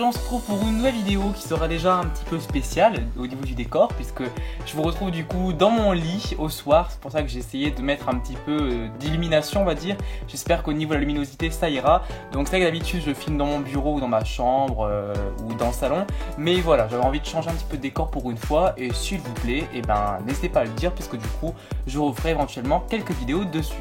on se retrouve pour une nouvelle vidéo qui sera déjà un petit peu spéciale au niveau du décor, puisque je vous retrouve du coup dans mon lit au soir. C'est pour ça que j'ai essayé de mettre un petit peu d'illumination, on va dire. J'espère qu'au niveau de la luminosité ça ira. Donc c'est vrai que d'habitude je filme dans mon bureau ou dans ma chambre ou dans le salon, mais voilà, j'avais envie de changer un petit peu de décor pour une fois, et s'il vous plaît, et ben n'hésitez pas à le dire, puisque du coup je referai éventuellement quelques vidéos dessus.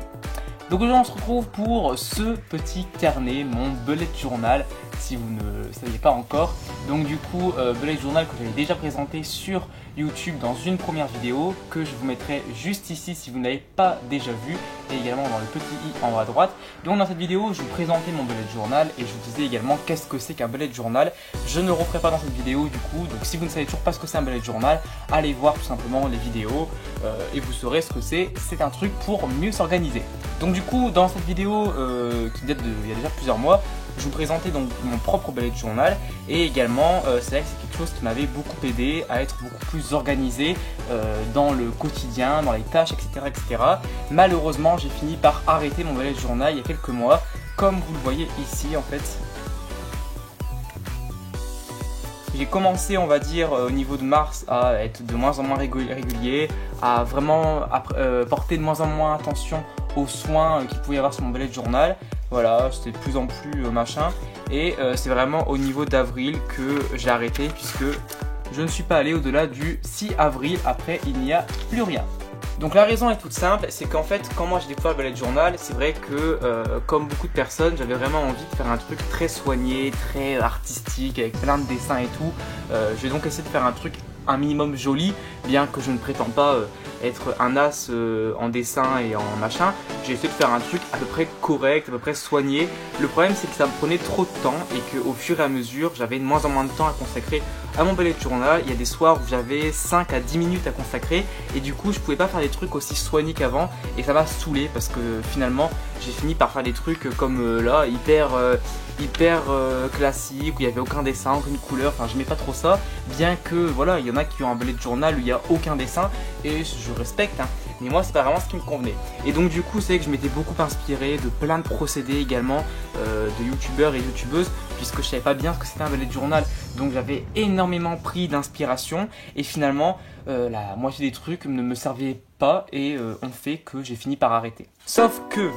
Donc aujourd'hui on se retrouve pour ce petit carnet, mon bullet journal, si vous ne le saviez pas encore. Donc du coup, bullet journal que j'avais déjà présenté sur YouTube dans une première vidéo, que je vous mettrai juste ici si vous n'avez pas déjà vu, et également dans le petit i en haut à droite. Donc dans cette vidéo, je vous présentais mon bullet journal et je vous disais également qu'est-ce que c'est qu'un bullet journal. Je ne le referai pas dans cette vidéo du coup, donc si vous ne savez toujours pas ce que c'est un bullet journal, allez voir tout simplement les vidéos et vous saurez ce que c'est. C'est un truc pour mieux s'organiser. Donc du coup, dans cette vidéo qui date il y a déjà plusieurs mois, je vous présentais donc mon propre bullet journal, et également c'est vrai que c'est quelque chose qui m'avait beaucoup aidé à être beaucoup plus organisé dans le quotidien, dans les tâches, etc. etc. Malheureusement, j'ai fini par arrêter mon bullet journal il y a quelques mois, comme vous le voyez ici en fait. J'ai commencé, on va dire, au niveau de mars à être de moins en moins régulier, à vraiment porter de moins en moins attention aux soins qu'il pouvait y avoir sur mon bullet journal. Voilà, c'était de plus en plus machin. Et c'est vraiment au niveau d'avril que j'ai arrêté, puisque je ne suis pas allé au-delà du 6 avril. Après, il n'y a plus rien. Donc la raison est toute simple, c'est qu'en fait quand moi j'ai découvert le bullet journal, c'est vrai que comme beaucoup de personnes, j'avais vraiment envie de faire un truc très soigné, très artistique, avec plein de dessins et tout. J'ai donc essayé de faire un truc un minimum joli, bien que je ne prétends pas être un as en dessin et en machin. J'ai essayé de faire un truc à peu près correct, à peu près soigné. Le problème c'est que ça me prenait trop de temps et qu'au fur et à mesure j'avais de moins en moins de temps à consacrer à mon bullet journal. Il y a des soirs où j'avais 5 à 10 minutes à consacrer, et du coup je pouvais pas faire des trucs aussi soignés qu'avant, et ça m'a saoulé parce que finalement j'ai fini par faire des trucs comme là hyper classique, où il n'y avait aucun dessin, aucune couleur, enfin j'aimais pas trop ça, bien que voilà, il y en a qui ont un bullet journal où il n'y a aucun dessin, et je respecte, hein, mais moi c'est pas vraiment ce qui me convenait. Et donc du coup c'est que je m'étais beaucoup inspiré de plein de procédés également de youtubeurs et youtubeuses, puisque je savais pas bien ce que c'était un bullet journal, donc j'avais énormément pris d'inspiration, et finalement la moitié des trucs ne me servaient pas et ont fait que j'ai fini par arrêter. Sauf que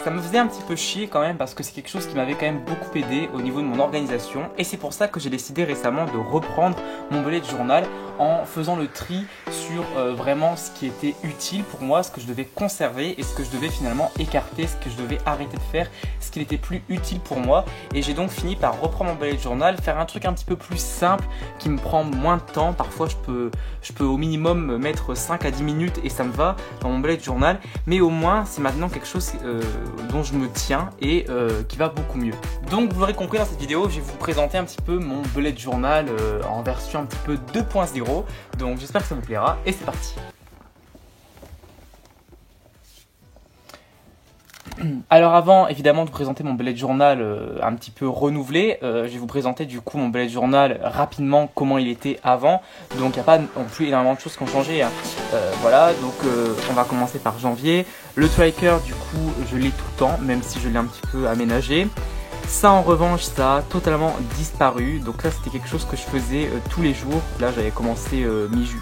ça me faisait un petit peu chier quand même, parce que c'est quelque chose qui m'avait quand même beaucoup aidé au niveau de mon organisation, et c'est pour ça que j'ai décidé récemment de reprendre mon bullet journal en faisant le tri sur vraiment ce qui était utile pour moi, ce que je devais conserver et ce que je devais finalement écarter, ce que je devais arrêter de faire, ce qui n'était plus utile pour moi. Et j'ai donc fini par reprendre mon bullet journal, faire un truc un petit peu plus simple qui me prend moins de temps. Parfois je peux au minimum mettre 5 à 10 minutes et ça me va dans mon bullet journal, mais au moins c'est maintenant quelque chose dont je me tiens et qui va beaucoup mieux. Donc vous l'aurez compris, dans cette vidéo je vais vous présenter un petit peu mon bullet journal en version un petit peu 2.0. Donc j'espère que ça vous plaira, et c'est parti. Alors avant évidemment de vous présenter mon bullet journal un petit peu renouvelé, je vais vous présenter du coup mon bullet journal rapidement, comment il était avant. Donc il n'y a pas non plus énormément de choses qui ont changé, hein. Voilà, donc on va commencer par janvier. Le tracker du coup je l'ai tout le temps, même si je l'ai un petit peu aménagé. Ça en revanche ça a totalement disparu, donc là c'était quelque chose que je faisais tous les jours. Là j'avais commencé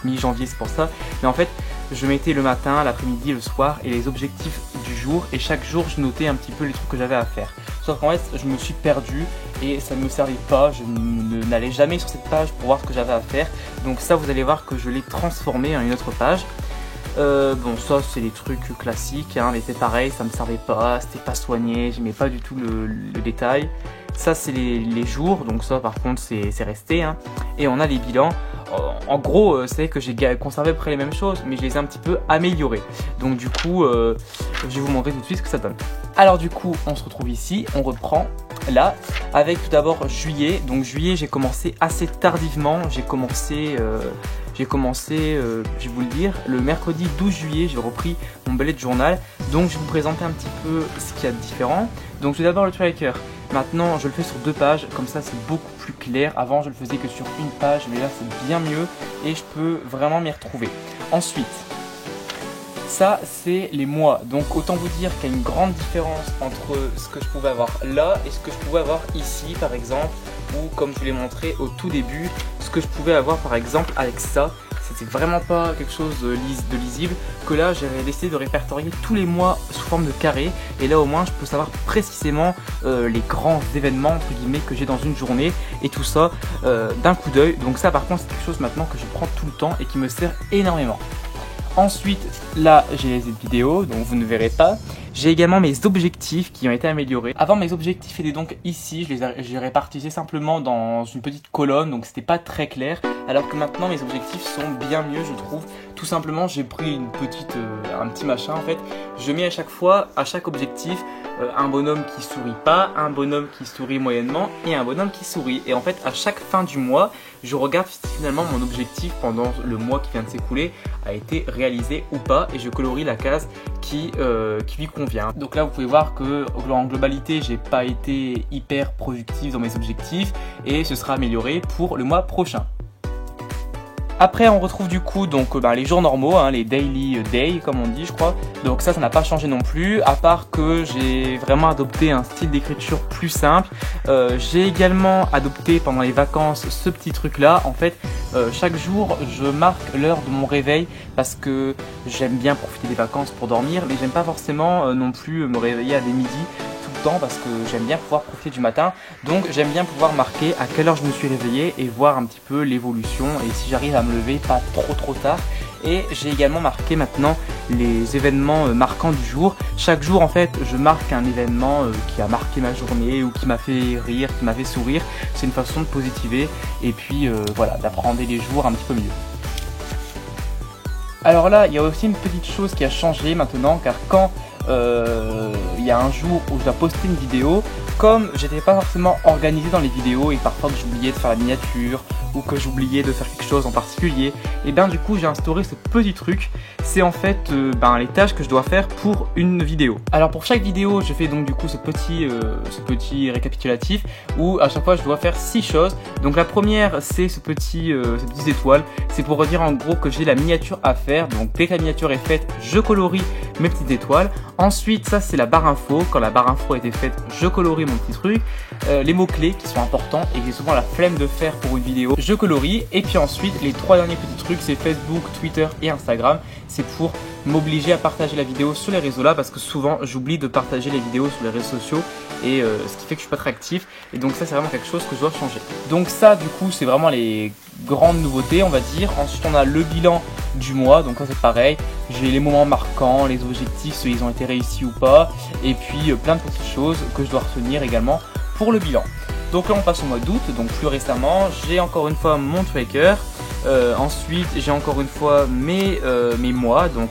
mi-janvier, c'est pour ça, mais en fait je mettais le matin, l'après-midi, le soir et les objectifs du jour, et chaque jour je notais un petit peu les trucs que j'avais à faire. Sauf qu'en fait je me suis perdu et ça ne me servait pas, je n'allais jamais sur cette page pour voir ce que j'avais à faire, donc ça vous allez voir que je l'ai transformé en une autre page. Bon, ça c'est les trucs classiques, hein, mais c'est pareil, ça me servait pas, c'était pas soigné, j'aimais pas du tout le détail. Ça c'est les jours, donc ça par contre c'est resté, hein. Et on a les bilans. En gros, c'est vrai que j'ai conservé à peu près les mêmes choses, mais je les ai un petit peu améliorées. Donc du coup, je vais vous montrer tout de suite ce que ça donne. Alors du coup, on se retrouve ici, on reprend là, avec tout d'abord juillet. Donc juillet, j'ai commencé assez tardivement, j'ai commencé, je vais vous le dire, le mercredi 12 juillet, j'ai repris mon bullet journal. Donc je vais vous présenter un petit peu ce qu'il y a de différent. Donc tout d'abord le tracker. Maintenant je le fais sur 2 pages, comme ça c'est beaucoup plus clair. Avant je le faisais que sur une page, mais là c'est bien mieux et je peux vraiment m'y retrouver. Ensuite, ça c'est les mois, donc autant vous dire qu'il y a une grande différence entre ce que je pouvais avoir là et ce que je pouvais avoir ici par exemple, ou comme je vous l'ai montré au tout début, ce que je pouvais avoir par exemple avec ça. C'était vraiment pas quelque chose de lisible, que là j'ai décidé de répertorier tous les mois sous forme de carré, et là au moins je peux savoir précisément les grands événements entre guillemets que j'ai dans une journée, et tout ça d'un coup d'œil. Donc ça par contre c'est quelque chose maintenant que je prends tout le temps et qui me sert énormément. Ensuite, là j'ai les vidéos, donc vous ne verrez pas. J'ai également mes objectifs qui ont été améliorés. Avant, mes objectifs étaient donc ici, je les répartissais simplement dans une petite colonne, donc c'était pas très clair. Alors que maintenant, mes objectifs sont bien mieux, je trouve. Tout simplement, j'ai pris un petit machin en fait. Je mets à chaque fois, à chaque objectif, un bonhomme qui sourit pas, un bonhomme qui sourit moyennement et un bonhomme qui sourit. Et en fait, à chaque fin du mois, je regarde finalement mon objectif pendant le mois qui vient de s'écouler a été réalisé ou pas, et je colorie la case qui lui convient. Donc là, vous pouvez voir que en globalité, j'ai pas été hyper productif dans mes objectifs, et ce sera amélioré pour le mois prochain. Après, on retrouve du coup donc les jours normaux, hein, les daily day comme on dit, je crois. Donc ça n'a pas changé non plus, à part que j'ai vraiment adopté un style d'écriture plus simple. J'ai également adopté pendant les vacances ce petit truc là. En fait, chaque jour, je marque l'heure de mon réveil parce que j'aime bien profiter des vacances pour dormir, mais j'aime pas forcément non plus me réveiller à des midis parce que j'aime bien pouvoir profiter du matin. Donc j'aime bien pouvoir marquer à quelle heure je me suis réveillé et voir un petit peu l'évolution, et si j'arrive à me lever pas trop tard. Et j'ai également marqué maintenant les événements marquants du jour. Chaque jour en fait je marque un événement qui a marqué ma journée, ou qui m'a fait rire, qui m'a fait sourire. C'est une façon de positiver et puis voilà, d'apprendre les jours un petit peu mieux. Alors là, il y a aussi une petite chose qui a changé maintenant, car quand il y a un jour où je dois poster une vidéo, comme j'étais pas forcément organisé dans les vidéos et parfois que j'oubliais de faire la miniature ou que j'oubliais de faire quelque chose en particulier, et bien du coup j'ai instauré ce petit truc. C'est en fait les tâches que je dois faire pour une vidéo. Alors pour chaque vidéo, je fais donc du coup ce petit récapitulatif où à chaque fois je dois faire 6 choses. Donc la première, c'est ces petites étoiles, c'est pour dire en gros que j'ai la miniature à faire. Donc dès que la miniature est faite, je colorie mes petites étoiles. Ensuite, ça c'est la barre info. Quand la barre info a été faite, je colorie mon petit truc. Les mots-clés qui sont importants et que j'ai souvent la flemme de faire pour une vidéo, je colorie. Et puis ensuite, les 3 derniers petits trucs, c'est Facebook, Twitter et Instagram. C'est pour m'obliger à partager la vidéo sur les réseaux là, parce que souvent j'oublie de partager les vidéos sur les réseaux sociaux, et ce qui fait que je suis pas très actif, et donc ça c'est vraiment quelque chose que je dois changer. Donc ça du coup c'est vraiment les grandes nouveautés on va dire. Ensuite on a le bilan du mois, donc ça c'est pareil, j'ai les moments marquants, les objectifs, ceux ils ont été réussis ou pas, et puis plein de petites choses que je dois retenir également pour le bilan. Donc là on passe au mois d'août, donc plus récemment j'ai encore une fois mon tracker. Ensuite j'ai encore une fois mes mois, donc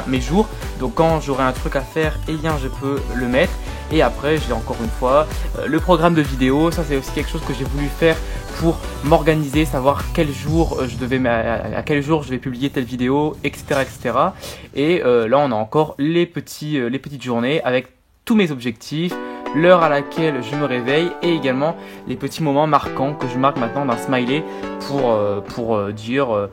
mes jours, donc quand j'aurai un truc à faire, eh bien je peux le mettre. Et après j'ai encore une fois le programme de vidéo. Ça c'est aussi quelque chose que j'ai voulu faire pour m'organiser, savoir quel jour à quel jour je vais publier telle vidéo, etc. Et là on a encore les petites journées avec tous mes objectifs, l'heure à laquelle je me réveille, et également les petits moments marquants que je marque maintenant d'un smiley pour dire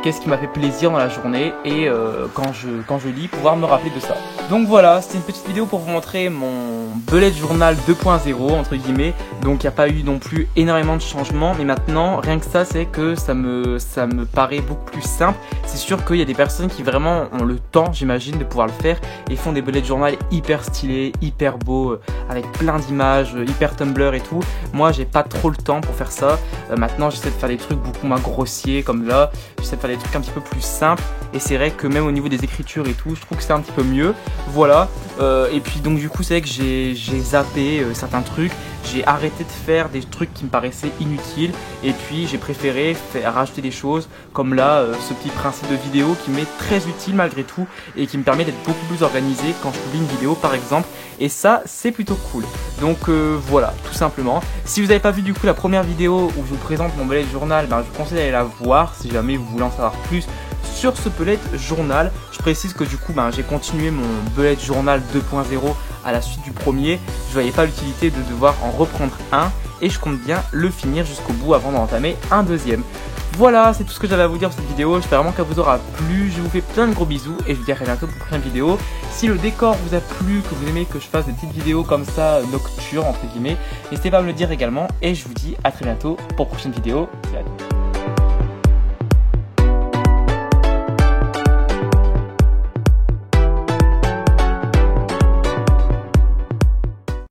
qu'est-ce qui m'a fait plaisir dans la journée, et quand je lis, pouvoir me rappeler de ça. Donc voilà, c'était une petite vidéo pour vous montrer mon bullet journal 2.0 entre guillemets. Donc il n'y a pas eu non plus énormément de changements, mais maintenant rien que ça, c'est que ça me paraît beaucoup plus simple. C'est sûr qu'il y a des personnes qui vraiment ont le temps, j'imagine, de pouvoir le faire et font des bullet journal hyper stylés, hyper beaux, avec plein d'images, hyper Tumblr et tout. Moi j'ai pas trop le temps pour faire ça. Maintenant j'essaie de faire des trucs beaucoup moins grossiers comme là, j'essaie de faire des trucs un petit peu plus simples, et c'est vrai que même au niveau des écritures et tout, je trouve que c'est un petit peu mieux. Voilà, et puis donc du coup c'est vrai que j'ai zappé certains trucs, j'ai arrêté de faire des trucs qui me paraissaient inutiles, et puis j'ai préféré rajouter des choses comme là, ce petit principe de vidéo qui m'est très utile malgré tout et qui me permet d'être beaucoup plus organisé quand je publie une vidéo par exemple, et ça c'est plutôt cool. Donc voilà, tout simplement. Si vous n'avez pas vu du coup la première vidéo où je vous présente mon bullet journal, je vous conseille d'aller la voir si jamais vous voulez en savoir plus sur ce bullet journal. Je précise que du coup j'ai continué mon bullet journal 2.0 à la suite du premier. Je voyais pas l'utilité de devoir en reprendre un, et je compte bien le finir jusqu'au bout avant d'en entamer un deuxième. Voilà, c'est tout ce que j'avais à vous dire pour cette vidéo. J'espère vraiment qu'elle vous aura plu. Je vous fais plein de gros bisous et je vous dis à très bientôt pour une prochaine vidéo. Si le décor vous a plu, que vous aimez que je fasse des petites vidéos comme ça, nocturnes entre guillemets, n'hésitez pas à me le dire également. Et je vous dis à très bientôt pour une prochaine vidéo. Salut.